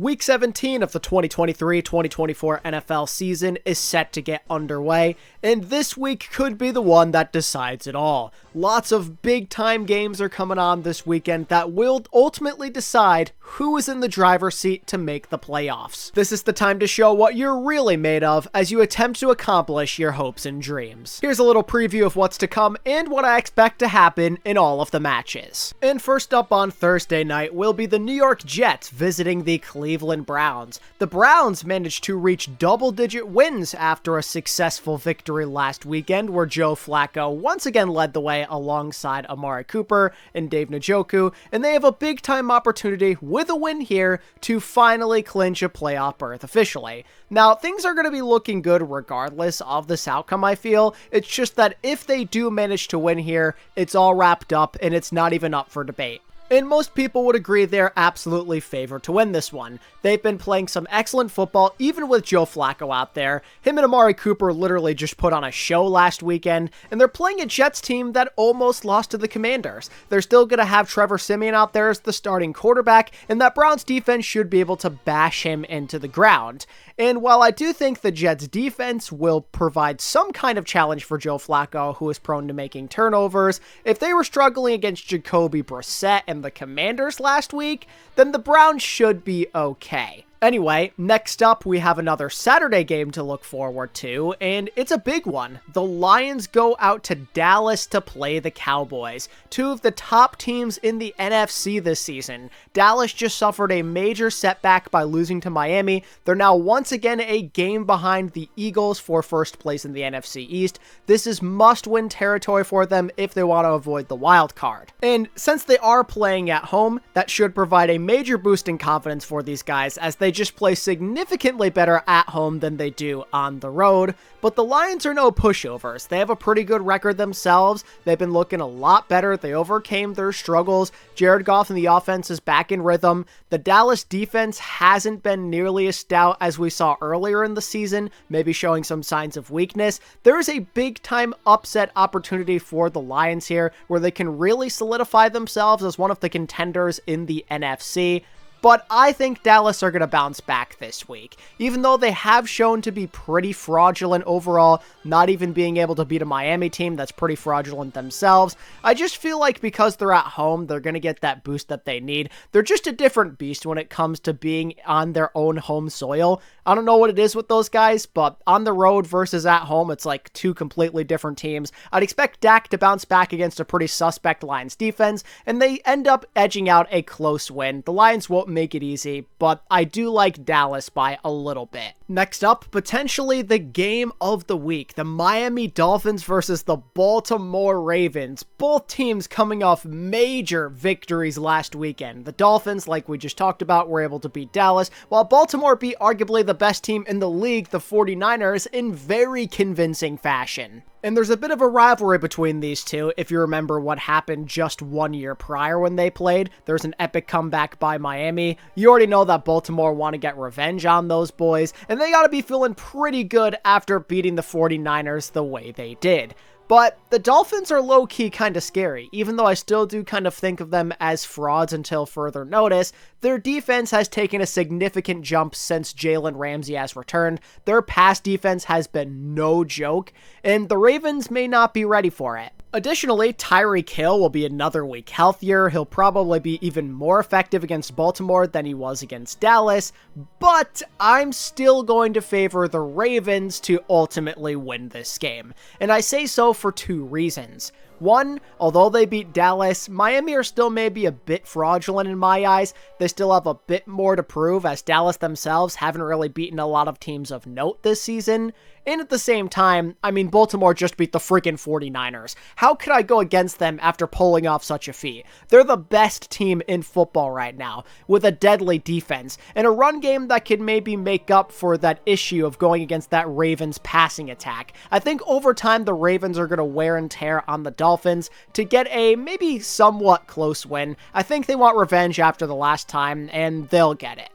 Week 17 of the 2023-2024 NFL season is set to get underway, and this week could be the one that decides it all. Lots of big-time games are coming on this weekend that will ultimately decide who is in the driver's seat to make the playoffs. This is the time to show what you're really made of as you attempt to accomplish your hopes and dreams. Here's a little preview of what's to come and what I expect to happen in all of the matches. And first up on Thursday night will be the New York Jets visiting the Cleveland Browns. The Browns managed to reach double-digit wins after a successful victory last weekend where Joe Flacco once again led the way alongside Amari Cooper and Dave Njoku, and they have a big-time opportunity with a win here to finally clinch a playoff berth officially. Now, things are going to be looking good regardless of this outcome, I feel. It's just that if they do manage to win here, it's all wrapped up and it's not even up for debate. And most people would agree they're absolutely favored to win this one. They've been playing some excellent football, even with Joe Flacco out there. Him and Amari Cooper literally just put on a show last weekend, and they're playing a Jets team that almost lost to the Commanders. They're still going to have Trevor Siemian out there as the starting quarterback, and that Browns defense should be able to bash him into the ground. And while I do think the Jets defense will provide some kind of challenge for Joe Flacco, who is prone to making turnovers, if they were struggling against Jacoby Brissett and the Commanders last week, then the Browns should be okay. Anyway, next up, we have another Saturday game to look forward to, and it's a big one. The Lions go out to Dallas to play the Cowboys, two of the top teams in the NFC this season. Dallas just suffered a major setback by losing to Miami. They're now once again a game behind the Eagles for first place in the NFC East. This is must-win territory for them if they want to avoid the wild card. And since they are playing at home, that should provide a major boost in confidence for these guys as they just play significantly better at home than they do on the road. But the Lions are no pushovers. They have a pretty good record themselves. They've been looking a lot better. They overcame their struggles. Jared Goff and the offense is back in rhythm. The Dallas defense hasn't been nearly as stout as we saw earlier in the season, maybe showing some signs of weakness. There is a big-time upset opportunity for the Lions here where they can really solidify themselves as one of the contenders in the NFC. But I think Dallas are going to bounce back this week. Even though they have shown to be pretty fraudulent overall, not even being able to beat a Miami team that's pretty fraudulent themselves, I just feel like because they're at home, they're going to get that boost that they need. They're just a different beast when it comes to being on their own home soil. I don't know what it is with those guys, but on the road versus at home, it's like two completely different teams. I'd expect Dak to bounce back against a pretty suspect Lions defense, and they end up edging out a close win. The Lions won't make it easy, but I do like Dallas by a little bit. Next up, potentially the game of the week, the Miami Dolphins versus the Baltimore Ravens. Both teams coming off major victories last weekend. The Dolphins, like we just talked about, were able to beat Dallas, while Baltimore beat arguably the best team in the league, the 49ers, in very convincing fashion. And there's a bit of a rivalry between these two, if you remember what happened just 1 year prior when they played. There's an epic comeback by Miami. You already know that Baltimore want to get revenge on those boys, and they got to be feeling pretty good after beating the 49ers the way they did. But the Dolphins are low-key kind of scary, even though I still do kind of think of them as frauds until further notice. Their defense has taken a significant jump since Jalen Ramsey has returned. Their pass defense has been no joke, and the Ravens may not be ready for it. Additionally, Tyreek Hill will be another week healthier. He'll probably be even more effective against Baltimore than he was against Dallas, but I'm still going to favor the Ravens to ultimately win this game. And I say so for two reasons. One, although they beat Dallas, Miami are still maybe a bit fraudulent in my eyes. They still have a bit more to prove, as Dallas themselves haven't really beaten a lot of teams of note this season. And at the same time, I mean, Baltimore just beat the freaking 49ers. How could I go against them after pulling off such a feat? They're the best team in football right now, with a deadly defense, and a run game that could maybe make up for that issue of going against that Ravens passing attack. I think over time, the Ravens are going to wear and tear on the Dolphins to get a maybe somewhat close win. I think they want revenge after the last time, and they'll get it.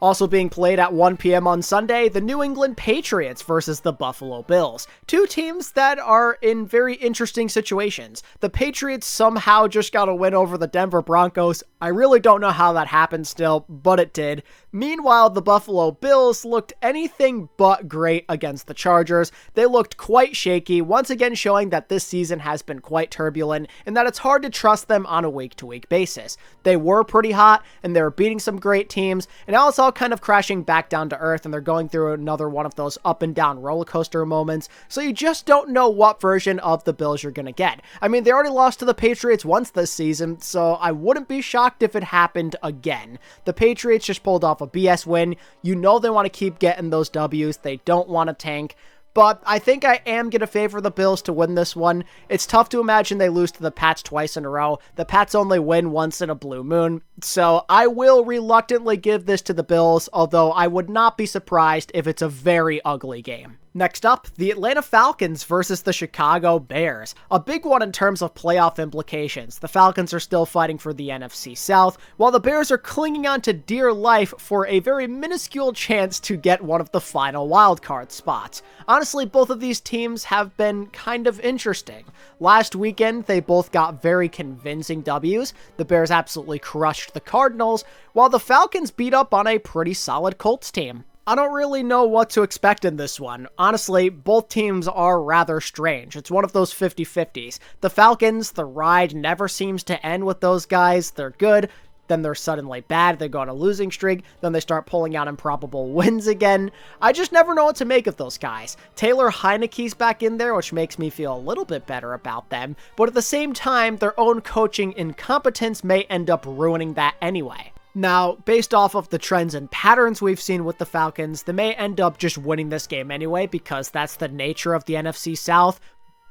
Also being played at 1 p.m. on Sunday, the New England Patriots versus the Buffalo Bills. Two teams that are in very interesting situations. The Patriots somehow just got a win over the Denver Broncos. I really don't know how that happened still, but it did. Meanwhile, the Buffalo Bills looked anything but great against the Chargers. They looked quite shaky, once again showing that this season has been quite turbulent and that it's hard to trust them on a week-to-week basis. They were pretty hot and they were beating some great teams, and now it's all kind of crashing back down to earth and they're going through another one of those up and down roller coaster moments, so you just don't know what version of the Bills you're going to get. I mean, they already lost to the Patriots once this season, so I wouldn't be shocked if it happened again. The Patriots just pulled off a BS win. You know they want to keep getting those W's. They don't want to tank. But I think I am going to favor the Bills to win this one. It's tough to imagine they lose to the Pats twice in a row. The Pats only win once in a blue moon. So I will reluctantly give this to the Bills, although I would not be surprised if it's a very ugly game. Next up, the Atlanta Falcons versus the Chicago Bears. A big one in terms of playoff implications. The Falcons are still fighting for the NFC South, while the Bears are clinging on to dear life for a very minuscule chance to get one of the final wildcard spots. Honestly, both of these teams have been kind of interesting. Last weekend, they both got very convincing W's. The Bears absolutely crushed the Cardinals, while the Falcons beat up on a pretty solid Colts team. I don't really know what to expect in this one. Honestly, both teams are rather strange. It's one of those 50-50s. The Falcons, the ride never seems to end with those guys. They're good, then they're suddenly bad, they go on a losing streak, then they start pulling out improbable wins again. I just never know what to make of those guys. Taylor Heineke's back in there, which makes me feel a little bit better about them, but at the same time, their own coaching incompetence may end up ruining that anyway. Now, based off of the trends and patterns we've seen with the Falcons, they may end up just winning this game anyway because that's the nature of the NFC South,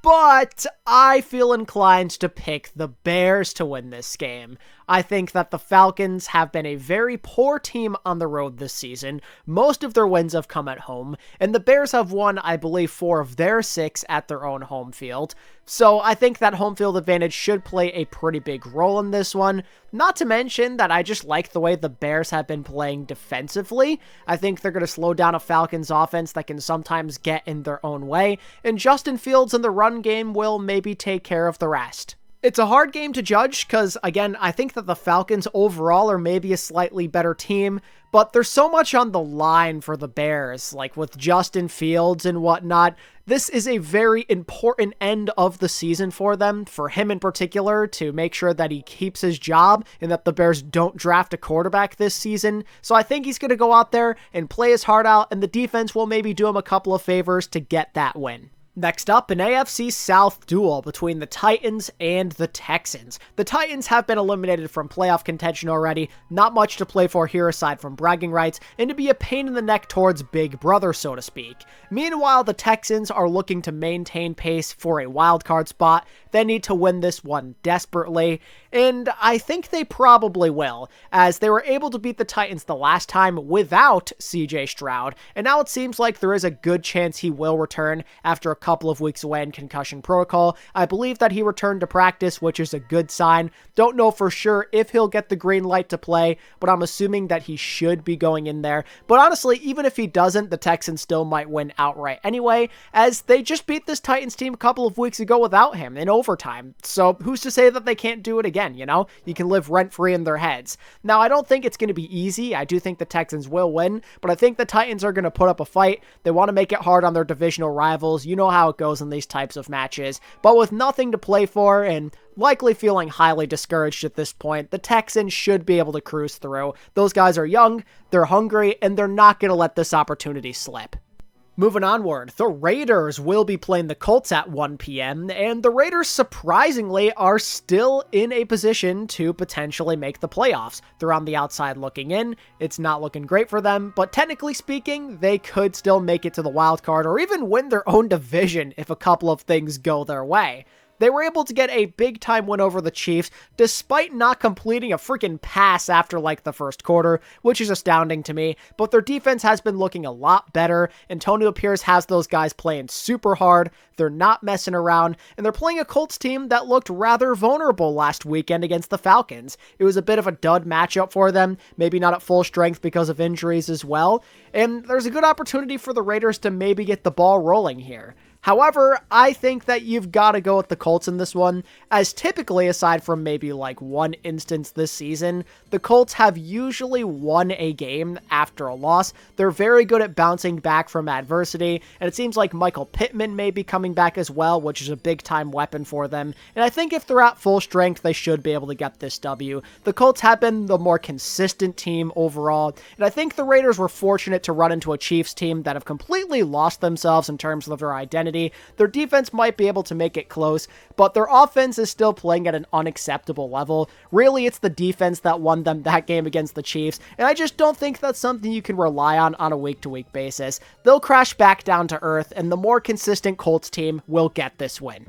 but I feel inclined to pick the Bears to win this game. I think that the Falcons have been a very poor team on the road this season. Most of their wins have come at home, and the Bears have won, I believe, 4 of their 6 at their own home field. So I think that home field advantage should play a pretty big role in this one. Not to mention that I just like the way the Bears have been playing defensively. I think they're going to slow down a Falcons offense that can sometimes get in their own way, and Justin Fields in the run game will maybe take care of the rest. It's a hard game to judge because, again, I think that the Falcons overall are maybe a slightly better team, but there's so much on the line for the Bears, like with Justin Fields and whatnot. This is a very important end of the season for them, for him in particular, to make sure that he keeps his job and that the Bears don't draft a quarterback this season. So I think he's going to go out there and play his heart out, and the defense will maybe do him a couple of favors to get that win. Next up, an AFC South duel between the Titans and the Texans. The Titans have been eliminated from playoff contention already, not much to play for here aside from bragging rights, and to be a pain in the neck towards Big Brother, so to speak. Meanwhile, the Texans are looking to maintain pace for a wildcard spot. They need to win this one desperately, and I think they probably will, as they were able to beat the Titans the last time without CJ Stroud, and now it seems like there is a good chance he will return after a couple of weeks away in concussion protocol. I believe that he returned to practice, which is a good sign. Don't know for sure if he'll get the green light to play, but I'm assuming that he should be going in there. But honestly, even if he doesn't, the Texans still might win outright anyway, as they just beat this Titans team a couple of weeks ago without him in overtime. So who's to say that they can't do it again, you know? You can live rent-free in their heads. Now, I don't think it's going to be easy. I do think the Texans will win, but I think the Titans are going to put up a fight. They want to make it hard on their divisional rivals. You know how it goes in these types of matches. But with nothing to play for and likely feeling highly discouraged at this point, the Texans should be able to cruise through. Those guys are young, they're hungry, and they're not going to let this opportunity slip. Moving onward, the Raiders will be playing the Colts at 1 p.m., and the Raiders, surprisingly, are still in a position to potentially make the playoffs. They're on the outside looking in. It's not looking great for them, but technically speaking, they could still make it to the wild card or even win their own division if a couple of things go their way. They were able to get a big-time win over the Chiefs, despite not completing a freaking pass after, like, the first quarter, which is astounding to me, but their defense has been looking a lot better. Antonio Pierce has those guys playing super hard, they're not messing around, and they're playing a Colts team that looked rather vulnerable last weekend against the Falcons. It was a bit of a dud matchup for them, maybe not at full strength because of injuries as well, and there's a good opportunity for the Raiders to maybe get the ball rolling here. However, I think that you've got to go with the Colts in this one, as typically, aside from maybe like one instance this season, the Colts have usually won a game after a loss. They're very good at bouncing back from adversity, and it seems like Michael Pittman may be coming back as well, which is a big-time weapon for them. And I think if they're at full strength, they should be able to get this W. The Colts have been the more consistent team overall, and I think the Raiders were fortunate to run into a Chiefs team that have completely lost themselves in terms of their identity. Their defense might be able to make it close, but their offense is still playing at an unacceptable level. Really, it's the defense that won them that game against the Chiefs, and I just don't think that's something you can rely on a week-to-week basis. They'll crash back down to earth, and the more consistent Colts team will get this win.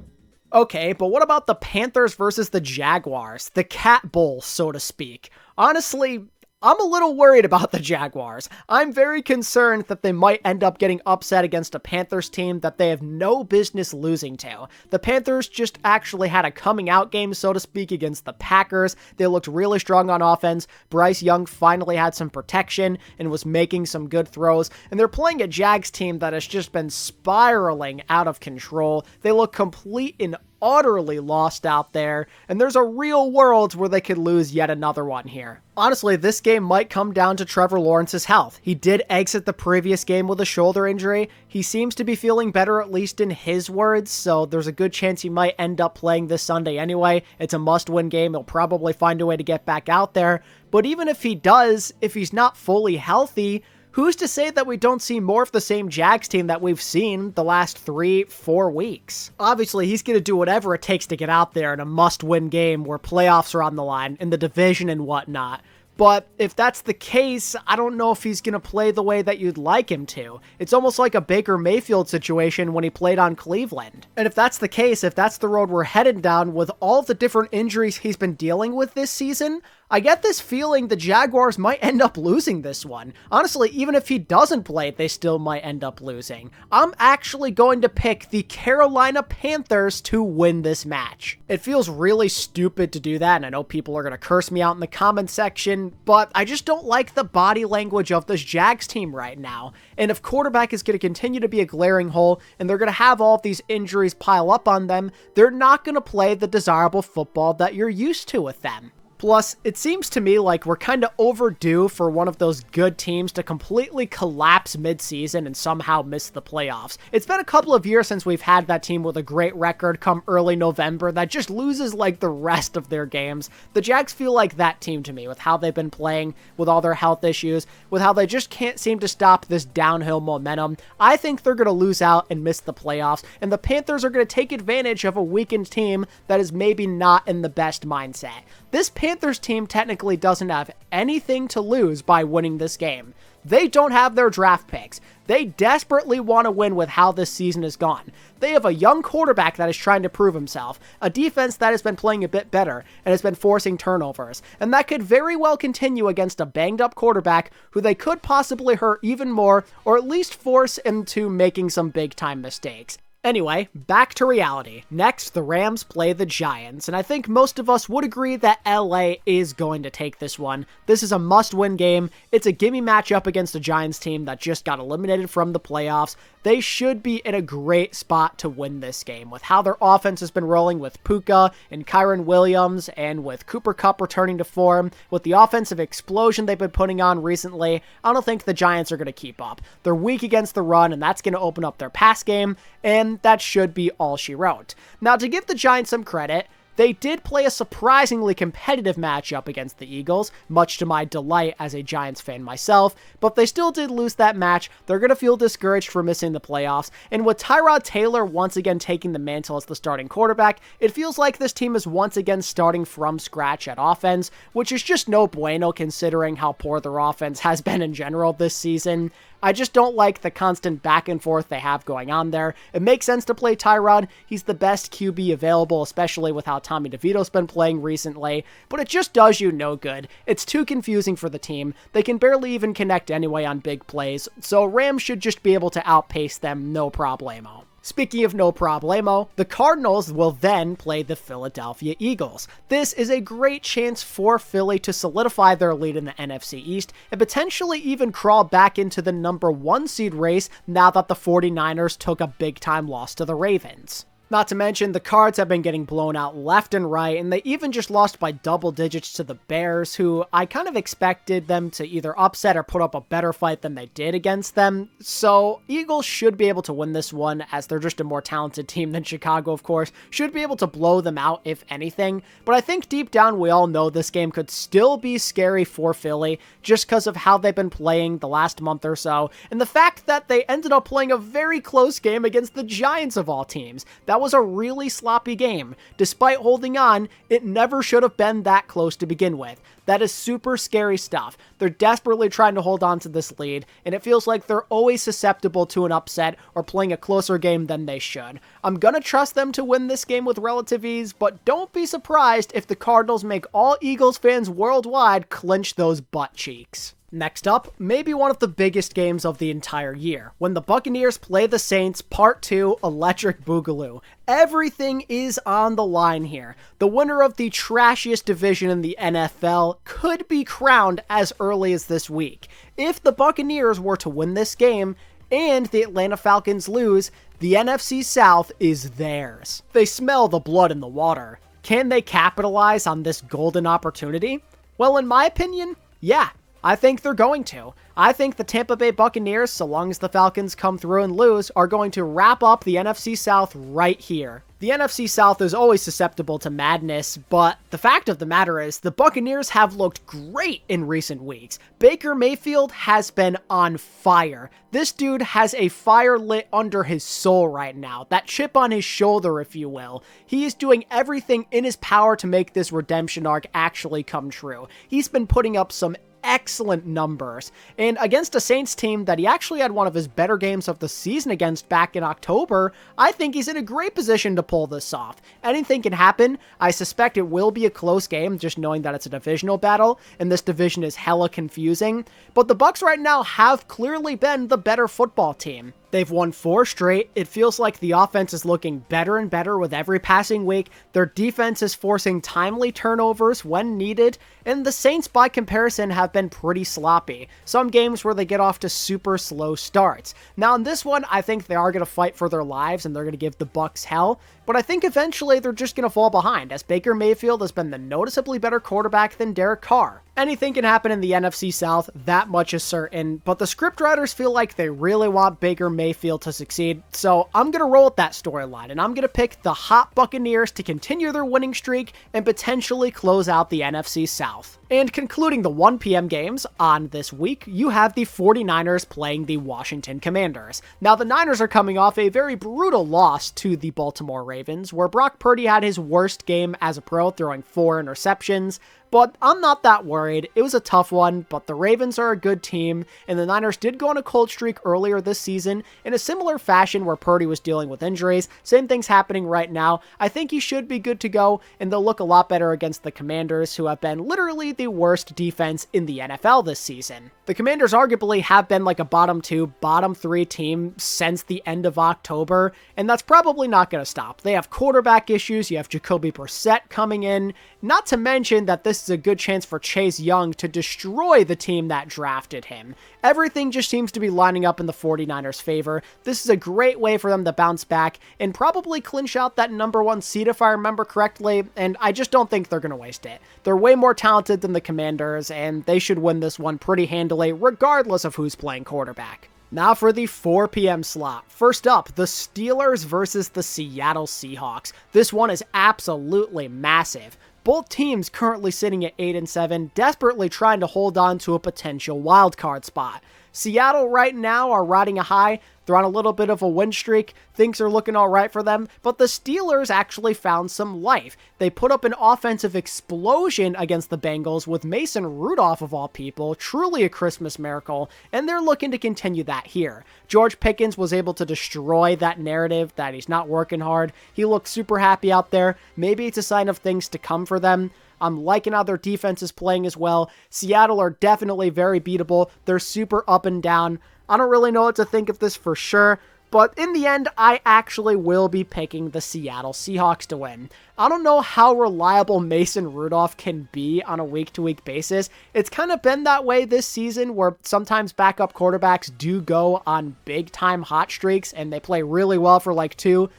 Okay, but what about the Panthers versus the Jaguars? The Cat Bowl, so to speak. Honestly, I'm a little worried about the Jaguars. I'm very concerned that they might end up getting upset against a Panthers team that they have no business losing to. The Panthers just actually had a coming out game, so to speak, against the Packers. They looked really strong on offense. Bryce Young finally had some protection and was making some good throws. And they're playing a Jags team that has just been spiraling out of control. They look complete and utterly lost out there, and there's a real world where they could lose yet another one here. Honestly, this game might come down to Trevor Lawrence's health. He did exit the previous game with a shoulder injury. He seems to be feeling better, at least in his words, so there's a good chance he might end up playing this Sunday anyway. It's a must-win game. He'll probably find a way to get back out there, but even if he does, if he's not fully healthy, who's to say that we don't see more of the same Jags team that we've seen the last 3-4 weeks? Obviously, he's going to do whatever it takes to get out there in a must-win game where playoffs are on the line, in the division and whatnot. But if that's the case, I don't know if he's going to play the way that you'd like him to. It's almost like a Baker Mayfield situation when he played on Cleveland. And if that's the case, if that's the road we're headed down with all the different injuries he's been dealing with this season, I get this feeling the Jaguars might end up losing this one. Honestly, even if he doesn't play, they still might end up losing. I'm actually going to pick the Carolina Panthers to win this match. It feels really stupid to do that, and I know people are going to curse me out in the comment section, but I just don't like the body language of this Jags team right now. And if quarterback is going to continue to be a glaring hole, and they're going to have all of these injuries pile up on them, they're not going to play the desirable football that you're used to with them. Plus, it seems to me like we're kind of overdue for one of those good teams to completely collapse mid-season and somehow miss the playoffs. It's been a couple of years since we've had that team with a great record come early November that just loses like the rest of their games. The Jags feel like that team to me, with how they've been playing, with all their health issues, with how they just can't seem to stop this downhill momentum. I think they're going to lose out and miss the playoffs, and the Panthers are going to take advantage of a weakened team that is maybe not in the best mindset. This Panthers team technically doesn't have anything to lose by winning this game. They don't have their draft picks. They desperately want to win with how this season has gone. They have a young quarterback that is trying to prove himself, a defense that has been playing a bit better and has been forcing turnovers, and that could very well continue against a banged-up quarterback who they could possibly hurt even more, or at least force into making some big-time mistakes. Anyway, back to reality. Next, the Rams play the Giants, and I think most of us would agree that LA is going to take this one. This is a must-win game. It's a gimme matchup against a Giants team that just got eliminated from the playoffs. They should be in a great spot to win this game with how their offense has been rolling with Puka and Kyron Williams and with Cooper Kupp returning to form. With the offensive explosion they've been putting on recently, I don't think the Giants are going to keep up. They're weak against the run, and that's going to open up their pass game, and that should be all she wrote. Now, to give the Giants some credit, they did play a surprisingly competitive matchup against the Eagles, much to my delight as a Giants fan myself, but they still did lose that match. They're going to feel discouraged for missing the playoffs, and with Tyrod Taylor once again taking the mantle as the starting quarterback, it feels like this team is once again starting from scratch at offense, which is just no bueno considering how poor their offense has been in general this season. I just don't like the constant back and forth they have going on there. It makes sense to play Tyrod. He's the best QB available, especially with how Tommy DeVito's been playing recently, but it just does you no good. It's too confusing for the team. They can barely even connect anyway on big plays, so Rams should just be able to outpace them no problemo. Speaking of no problemo, the Cardinals will then play the Philadelphia Eagles. This is a great chance for Philly to solidify their lead in the NFC East and potentially even crawl back into the number 1 seed race now that the 49ers took a big-time loss to the Ravens. Not to mention, the Cards have been getting blown out left and right, and they even just lost by double digits to the Bears, who I kind of expected them to either upset or put up a better fight than they did against them. So Eagles should be able to win this one, as they're just a more talented team than Chicago, of course. Should be able to blow them out, if anything. But I think deep down we all know this game could still be scary for Philly, just because of how they've been playing the last month or so, and the fact that they ended up playing a very close game against the Giants of all teams. That was a really sloppy game. Despite holding on, it never should have been that close to begin with. That is super scary stuff. They're desperately trying to hold on to this lead, and it feels like they're always susceptible to an upset or playing a closer game than they should. I'm gonna trust them to win this game with relative ease, but don't be surprised if the Cardinals make all Eagles fans worldwide clench those butt cheeks. Next up, maybe one of the biggest games of the entire year, when the Buccaneers play the Saints Part 2 Electric Boogaloo. Everything is on the line here. The winner of the trashiest division in the NFL could be crowned as early as this week. If the Buccaneers were to win this game, and the Atlanta Falcons lose, the NFC South is theirs. They smell the blood in the water. Can they capitalize on this golden opportunity? Well, in my opinion, yeah. I think they're going to. I think the Tampa Bay Buccaneers, so long as the Falcons come through and lose, are going to wrap up the NFC South right here. The NFC South is always susceptible to madness, but the fact of the matter is the Buccaneers have looked great in recent weeks. Baker Mayfield has been on fire. This dude has a fire lit under his soul right now, that chip on his shoulder, if you will. He is doing everything in his power to make this redemption arc actually come true. He's been putting up some excellent numbers, and against a Saints team that he actually had one of his better games of the season against back in October, I think he's in a great position to pull this off. Anything can happen. I suspect it will be a close game, just knowing that it's a divisional battle, and this division is hella confusing, but the Bucs right now have clearly been the better football team. They've won 4 straight. It feels like the offense is looking better and better with every passing week. Their defense is forcing timely turnovers when needed, and the Saints, by comparison, have been pretty sloppy. Some games where they get off to super slow starts. Now, in this one, I think they are going to fight for their lives, and they're going to give the Bucs hell, but I think eventually they're just going to fall behind, as Baker Mayfield has been the noticeably better quarterback than Derek Carr. Anything can happen in the NFC South, that much is certain, but the scriptwriters feel like they really want Baker Mayfield to succeed, so I'm going to roll with that storyline, and I'm going to pick the hot Buccaneers to continue their winning streak and potentially close out the NFC South. And concluding the 1 p.m. games on this week, you have the 49ers playing the Washington Commanders. Now, the Niners are coming off a very brutal loss to the Baltimore Ravens, where Brock Purdy had his worst game as a pro, throwing 4 interceptions. But I'm not that worried. It was a tough one, but the Ravens are a good team, and the Niners did go on a cold streak earlier this season in a similar fashion where Purdy was dealing with injuries. Same thing's happening right now. I think he should be good to go, and they'll look a lot better against the Commanders, who have been literally the worst defense in the NFL this season. The Commanders arguably have been like a bottom 2, bottom 3 team since the end of October, and that's probably not going to stop. They have quarterback issues. You have Jacoby Brissett coming in, not to mention that this is a good chance for Chase Young to destroy the team that drafted him. Everything just seems to be lining up in the 49ers' favor. This is a great way for them to bounce back and probably clinch out that number 1 seed if I remember correctly, and I just don't think they're going to waste it. They're way more talented than the Commanders, and they should win this one pretty handily regardless of who's playing quarterback. Now for the 4 p.m. slot. First up, the Steelers versus the Seattle Seahawks. This one is absolutely massive. Both teams currently sitting at 8-7, desperately trying to hold on to a potential wildcard spot. Seattle right now are riding a high. They're on a little bit of a win streak. Things are looking all right for them, but the Steelers actually found some life. They put up an offensive explosion against the Bengals with Mason Rudolph of all people, truly a Christmas miracle, and they're looking to continue that here. George Pickens was able to destroy that narrative that he's not working hard. He looks super happy out there. Maybe it's a sign of things to come for them. I'm liking how their defense is playing as well. Seattle are definitely very beatable. They're super up and down. I don't really know what to think of this for sure, But in the end, I actually will be picking the Seattle Seahawks to win. I don't know how reliable Mason Rudolph can be on a week-to-week basis. It's kind of been that way this season where sometimes backup quarterbacks do go on big-time hot streaks and they play really well for like 2-3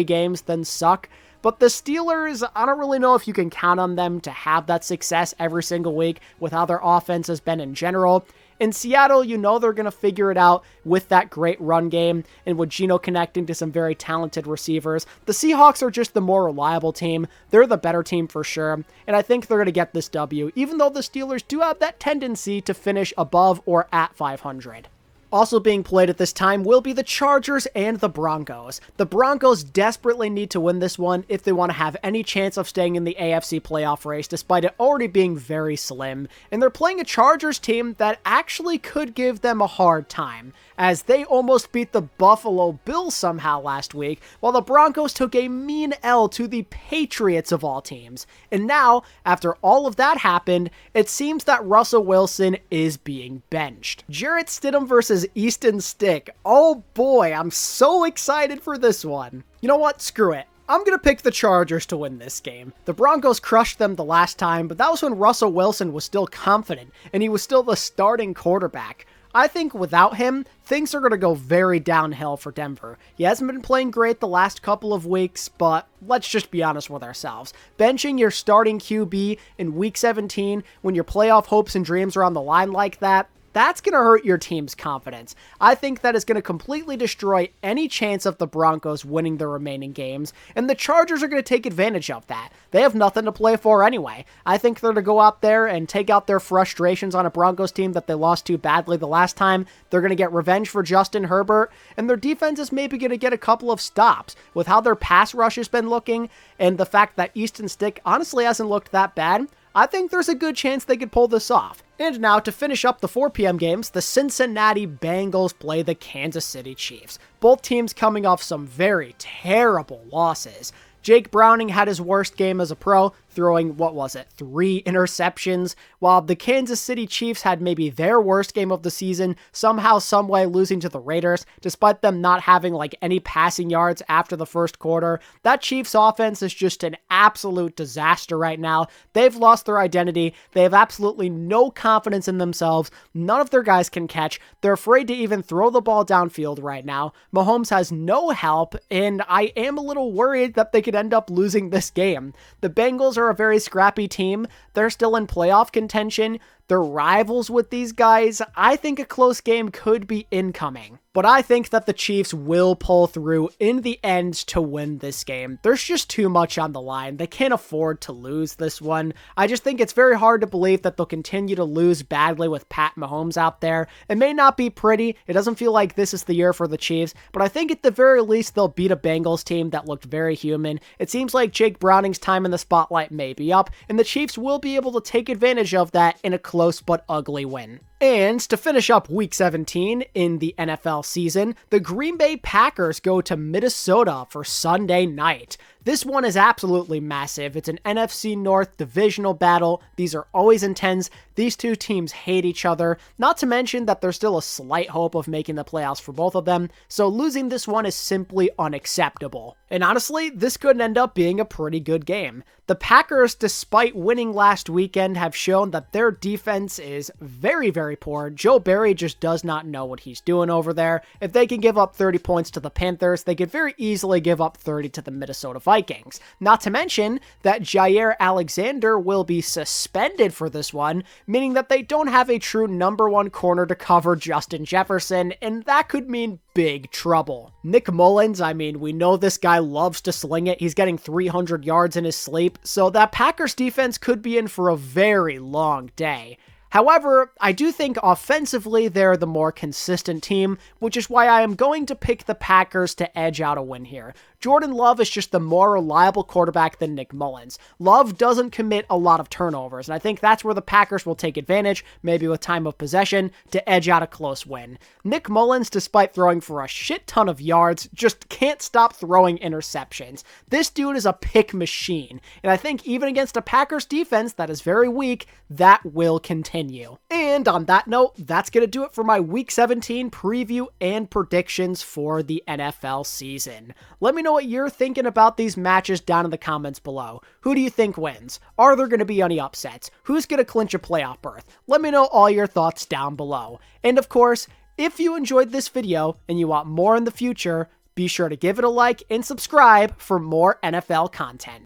games, then suck. But the Steelers, I don't really know if you can count on them to have that success every single week with how their offense has been in general. In Seattle, you know they're going to figure it out with that great run game and with Geno connecting to some very talented receivers. The Seahawks are just the more reliable team. They're the better team for sure, and I think they're going to get this W, even though the Steelers do have that tendency to finish above or at 500. Also being played at this time will be the Chargers and the Broncos. The Broncos desperately need to win this one if they want to have any chance of staying in the AFC playoff race, despite it already being very slim. And they're playing a Chargers team that actually could give them a hard time, as they almost beat the Buffalo Bills somehow last week, while the Broncos took a mean L to the Patriots of all teams. And now, after all of that happened, it seems that Russell Wilson is being benched. Jarrett Stidham versus Easton Stick. Oh boy, I'm so excited for this one. You know what? Screw it. I'm going to pick the Chargers to win this game. The Broncos crushed them the last time, but that was when Russell Wilson was still confident, and he was still the starting quarterback. I think without him, things are going to go very downhill for Denver. He hasn't been playing great the last couple of weeks, but let's just be honest with ourselves. Benching your starting QB in Week 17 when your playoff hopes and dreams are on the line like that, that's going to hurt your team's confidence. I think that is going to completely destroy any chance of the Broncos winning the remaining games, and the Chargers are going to take advantage of that. They have nothing to play for anyway. I think they're to go out there and take out their frustrations on a Broncos team that they lost to badly the last time. They're going to get revenge for Justin Herbert, and their defense is maybe going to get a couple of stops. With how their pass rush has been looking, and the fact that Easton Stick honestly hasn't looked that bad, I think there's a good chance they could pull this off. And now, to finish up the 4 p.m. games, the Cincinnati Bengals play the Kansas City Chiefs. Both teams coming off some very terrible losses. Jake Browning had his worst game as a pro, throwing, 3 interceptions, while the Kansas City Chiefs had maybe their worst game of the season, somehow, someway losing to the Raiders, despite them not having any passing yards after the first quarter. That Chiefs offense is just an absolute disaster right now. They've lost their identity. They have absolutely no confidence in themselves. None of their guys can catch. They're afraid to even throw the ball downfield right now. Mahomes has no help, and I am a little worried that they could end up losing this game. The Bengals are a very scrappy team. They're still in playoff contention. They're rivals with these guys. I think a close game could be incoming. But I think that the Chiefs will pull through in the end to win this game. There's just too much on the line. They can't afford to lose this one. I just think it's very hard to believe that they'll continue to lose badly with Pat Mahomes out there. It may not be pretty. It doesn't feel like this is the year for the Chiefs, but I think at the very least they'll beat a Bengals team that looked very human. It seems like Jake Browning's time in the spotlight may be up, and the Chiefs will be able to take advantage of that in a close but ugly win. And to finish up Week 17 in the NFL season, the Green Bay Packers go to Minnesota for Sunday night. This one is absolutely massive. It's an NFC North divisional battle. These are always intense. These two teams hate each other, not to mention that there's still a slight hope of making the playoffs for both of them, so losing this one is simply unacceptable. And honestly, this could end up being a pretty good game. The Packers, despite winning last weekend, have shown that their defense is very, very poor. Joe Barry just does not know what he's doing over there. If they can give up 30 points to the Panthers, they could very easily give up 30 to the Minnesota Vikings. Not to mention that Jair Alexander will be suspended for this one, meaning that they don't have a true number one corner to cover Justin Jefferson, and that could mean big trouble. Nick Mullins, we know this guy loves to sling it. He's getting 300 yards in his sleep, so that Packers defense could be in for a very long day. However, I do think offensively they're the more consistent team, which is why I am going to pick the Packers to edge out a win here. Jordan Love is just the more reliable quarterback than Nick Mullins. Love doesn't commit a lot of turnovers, and I think that's where the Packers will take advantage, maybe with time of possession, to edge out a close win. Nick Mullins, despite throwing for a shit ton of yards, just can't stop throwing interceptions. This dude is a pick machine, and I think even against a Packers defense that is very weak, that will continue. And And on that note, that's going to do it for my Week 17 preview and predictions for the NFL season. Let me know what you're thinking about these matches down in the comments below. Who do you think wins? Are there going to be any upsets? Who's going to clinch a playoff berth? Let me know all your thoughts down below. And of course, if you enjoyed this video and you want more in the future, be sure to give it a like and subscribe for more NFL content.